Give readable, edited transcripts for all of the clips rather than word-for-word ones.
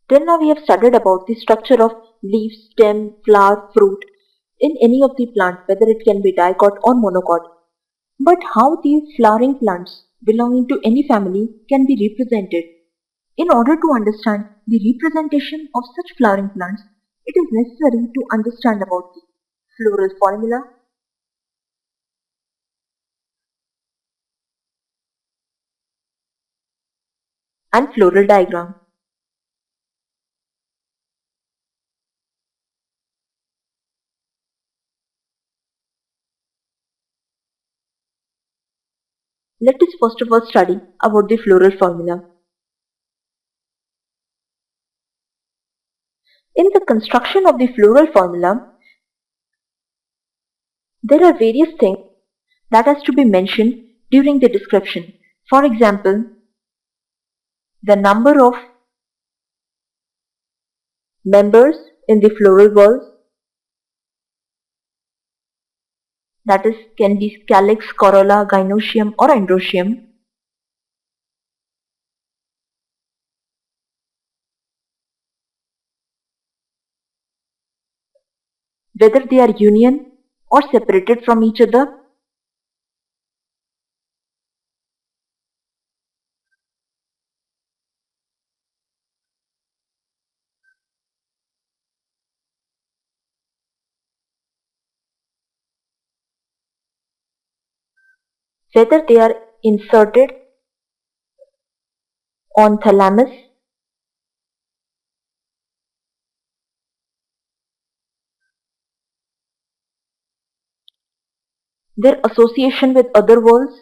Till now we have studied about the structure of leaf, stem, flower, fruit in any of the plant, whether it can be dicot or monocot. But how these flowering plants belonging to any family can be represented? In order to understand the representation of such flowering plants, it is necessary to understand about the floral formula and floral diagram. Let us first of all study about the floral formula. In the construction of the floral formula, there are various things that has to be mentioned during the description. For example, the number of members in the floral whorls, that is can be calyx, corolla, gynoecium or androecium. Whether they are union or separated from each other. Whether they are inserted on thalamus, their association with other whorls,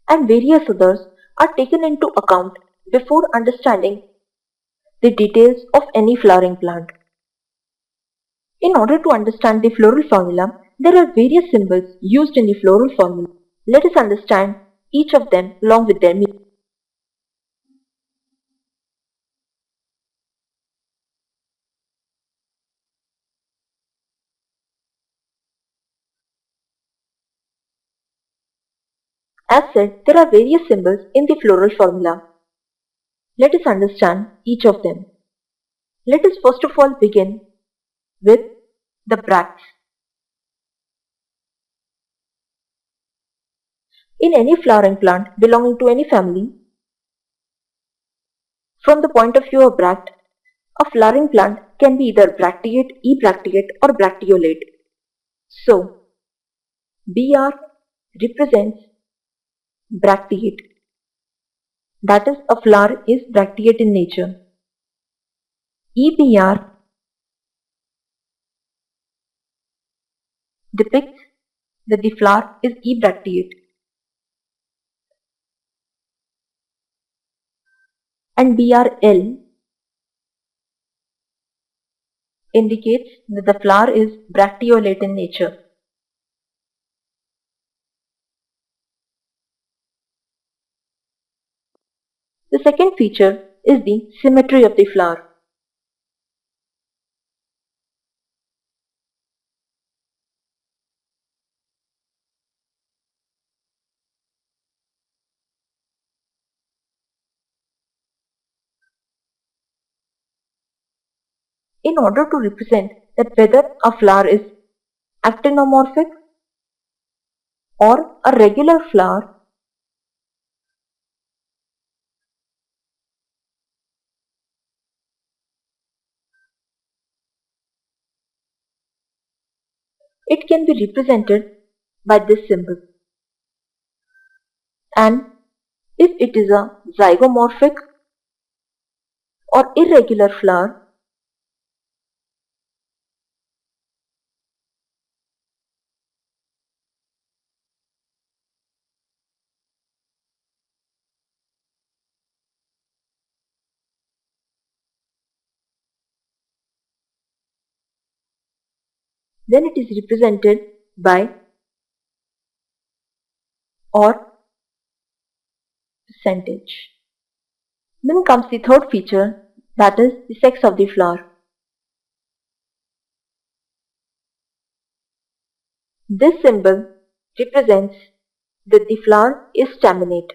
and various others are taken into account before understanding the details of any flowering plant. In order to understand the floral formula, there are various symbols used in the floral formula. Let us understand each of them along with their meaning. As said, there are various symbols in the floral formula. Let us understand each of them. Let us first of all begin with the bracts. In any flowering plant belonging to any family, from the point of view of bract, a flowering plant can be either bracteate, ebracteate or bracteolate. So, Br represents bracteate. That is, a flower is bracteate in nature. EBR depicts that the flower is ebracteate. And BRL indicates that the flower is bracteolate in nature. The second feature is the symmetry of the flower. In order to represent that whether a flower is actinomorphic or a regular flower, it can be represented by this symbol. And if it is a zygomorphic or irregular flower, then it is represented by or percentage. Then comes the third feature, that is the sex of the flower. This symbol represents that the flower is staminate.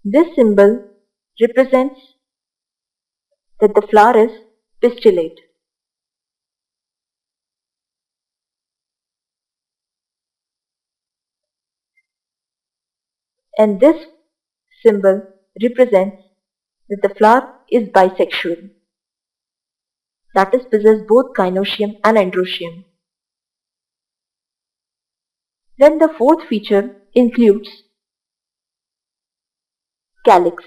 This symbol represents that the flower is pistillate. And this symbol represents that the flower is bisexual. That is possess both gynoecium and androecium. Then the fourth feature includes calyx.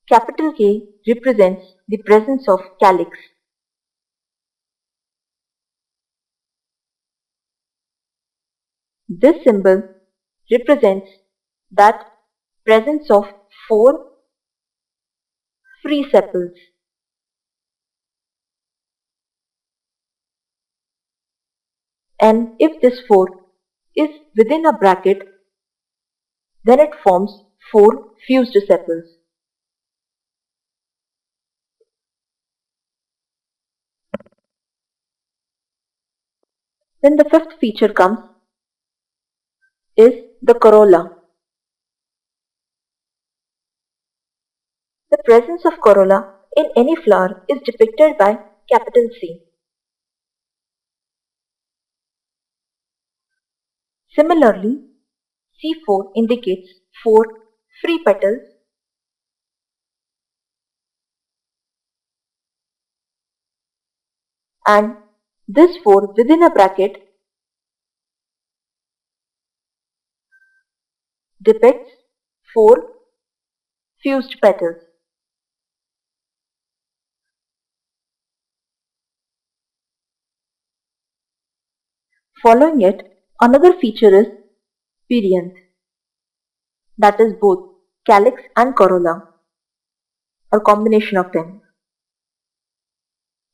Capital K represents the presence of calyx. This symbol represents that presence of four free sepals. And if this 4 is within a bracket, then it forms 4 fused sepals. Then the fifth feature comes is the corolla. The presence of corolla in any flower is depicted by capital C. Similarly, C4 indicates 4 free petals and this 4 within a bracket depicts 4 fused petals. Following it, another feature is perianth, that is both calyx and corolla, or combination of them.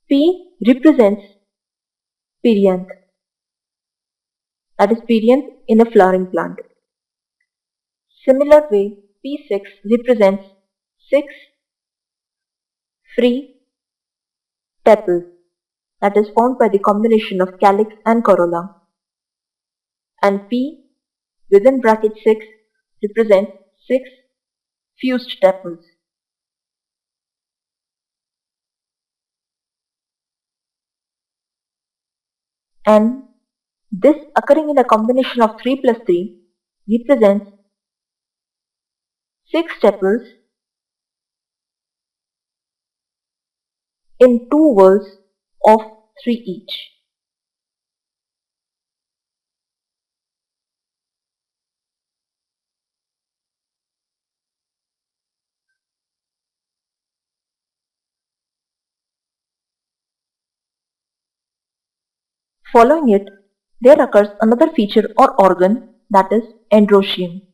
P represents perianth, that is perianth in a flowering plant. Similar way, P6 represents 6 free tepals, that is formed by the combination of calyx and corolla. And P within bracket 6 represents 6 fused tepals. And this occurring in a combination of 3 plus 3 represents 6 tepals in 2 whorls of 3 each. Following it, there occurs another feature or organ, that is androecium.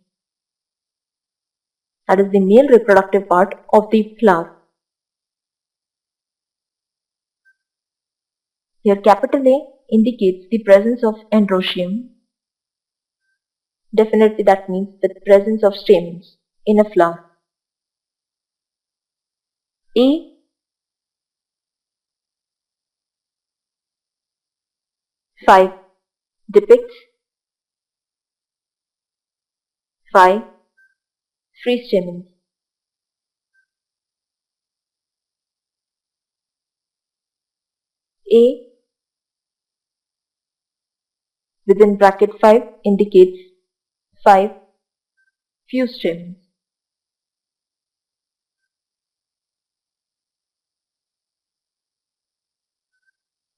That is the male reproductive part of the flower. Here capital A indicates the presence of androecium. Definitely that means the presence of stamens in a flower. A five depicts 5 free stamens. A within bracket 5 indicates 5 fused stamens.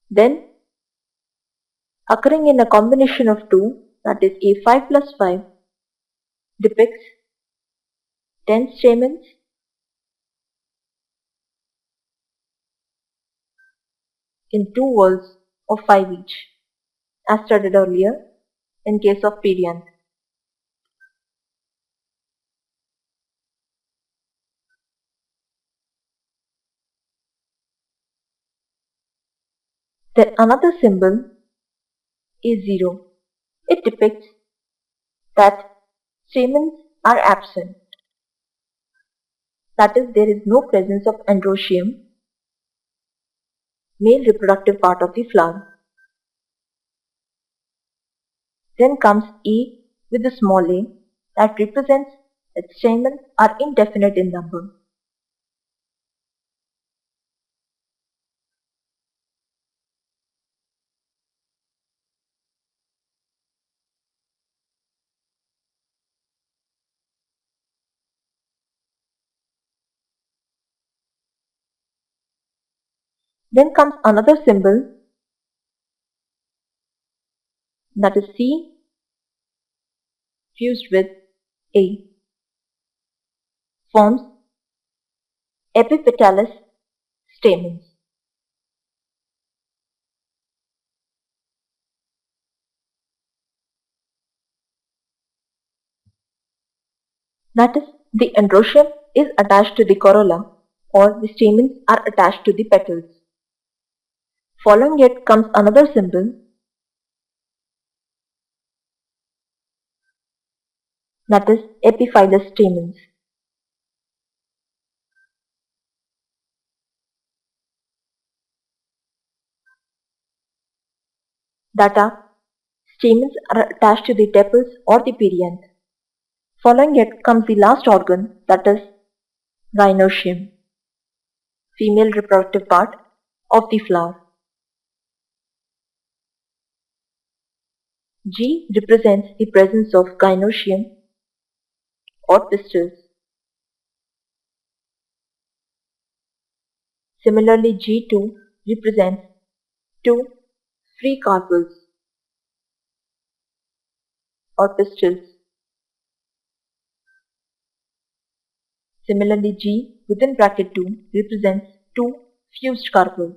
Then occurring in a combination of 2, that is A5 plus 5 depicts 10 stamens in 2 whorls of 5 each, as studied earlier in case of perianth. Then another symbol is 0. It depicts that stamens are absent. That is, there is no presence of androecium, male reproductive part of the flower. Then comes A with a small a that represents that stamens are indefinite in number. Then comes another symbol, that is C fused with A, forms epipetalous stamens. That is, the androecium is attached to the corolla, or the stamens are attached to the petals. Following it comes another symbol, that is epiphyllous stamens. That are, stamens are attached to the tepals or the perianth. Following it comes the last organ, that is gynoecium, female reproductive part of the flower. G represents the presence of gynoecium or pistils. Similarly, G2 represents two free carpels or pistils. Similarly, G within bracket 2 represents two fused carpels.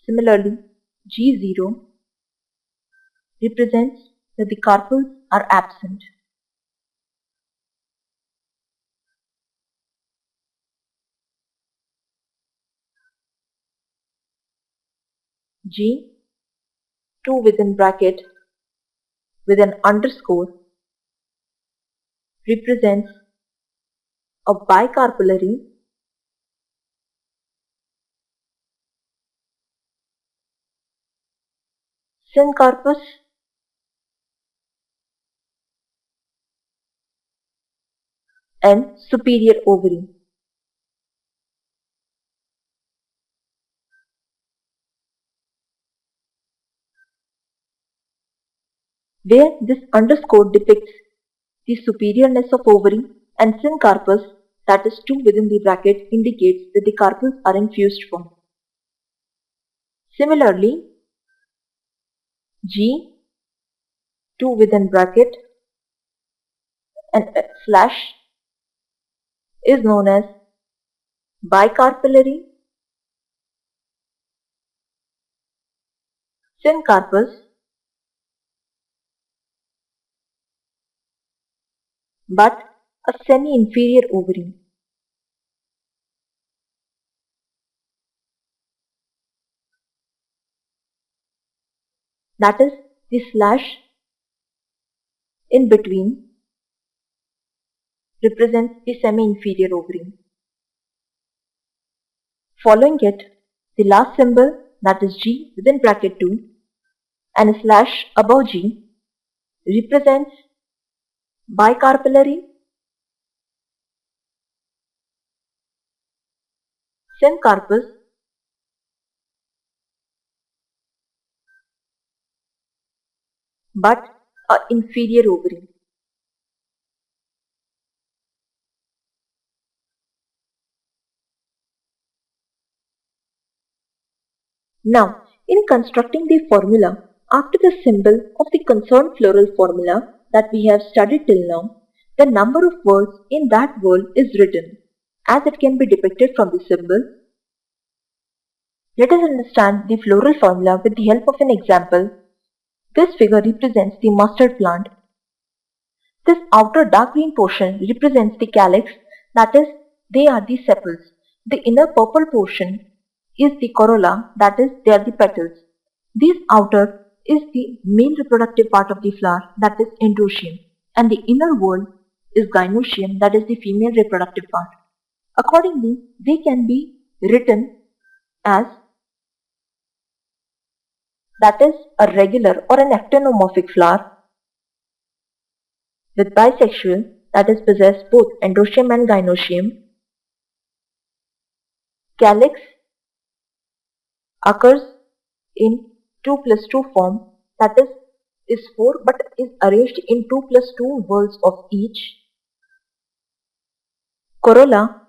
Similarly, G0 represents that the carpels are absent. G2 within bracket with an underscore represents a bicarpellary syncarpous and superior ovary. Where this underscore depicts the superiorness of ovary and syncarpous, that is 2 within the bracket, indicates that the carpels are in fused form. Similarly, G2 within bracket and a slash is known as bicarpellary syncarpous but a semi-inferior ovary. That is, the slash in between represents the semi-inferior ovary. Following it, the last symbol, that is G within bracket 2 and a slash above G, represents bicarpellary syncarpous but a inferior ovary. Now, in constructing the formula after the symbol of the concerned floral formula that we have studied till now, the number of words in that word is written as it can be depicted from the symbol. Let us understand the floral formula with the help of an example. This figure represents the mustard plant. This outer dark green portion represents the calyx, that is, they are the sepals. The inner purple portion is the corolla, that is, they are the petals. This outer is the male reproductive part of the flower, that is androecium, and the inner wall is gynoecium, that is the female reproductive part. Accordingly, they can be written as, that is, a regular or an actinomorphic flower with bisexual, that is, possess both androecium and gynoecium. Calyx occurs in 2 plus 2 form, that is 4 but is arranged in 2 plus 2 whorls of each. Corolla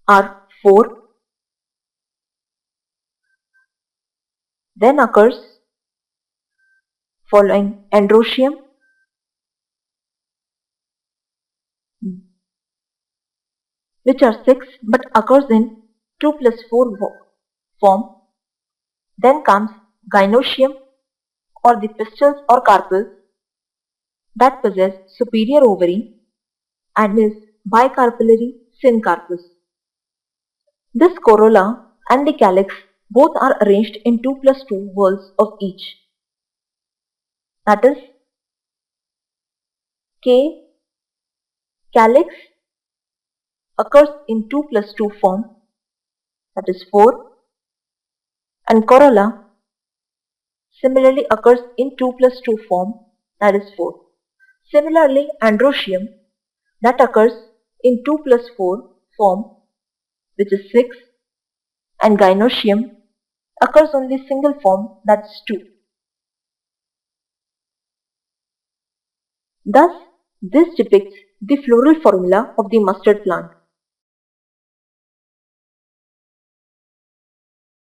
are 4. Then occurs following androecium, which are 6 but occurs in 2 plus 4 form. Then comes gynoecium or the pistils or carpels that possess superior ovary and is bicarpellary syncarpus. This corolla and the calyx both are arranged in 2 plus 2 whorls of each. That is, calyx occurs in 2 plus 2 form, that is 4, and corolla similarly occurs in 2 plus 2 form, that is 4. Similarly, androecium that occurs in 2 plus 4 form, which is 6, and gynoecium occurs only single form, that is 2. Thus, this depicts the floral formula of the mustard plant.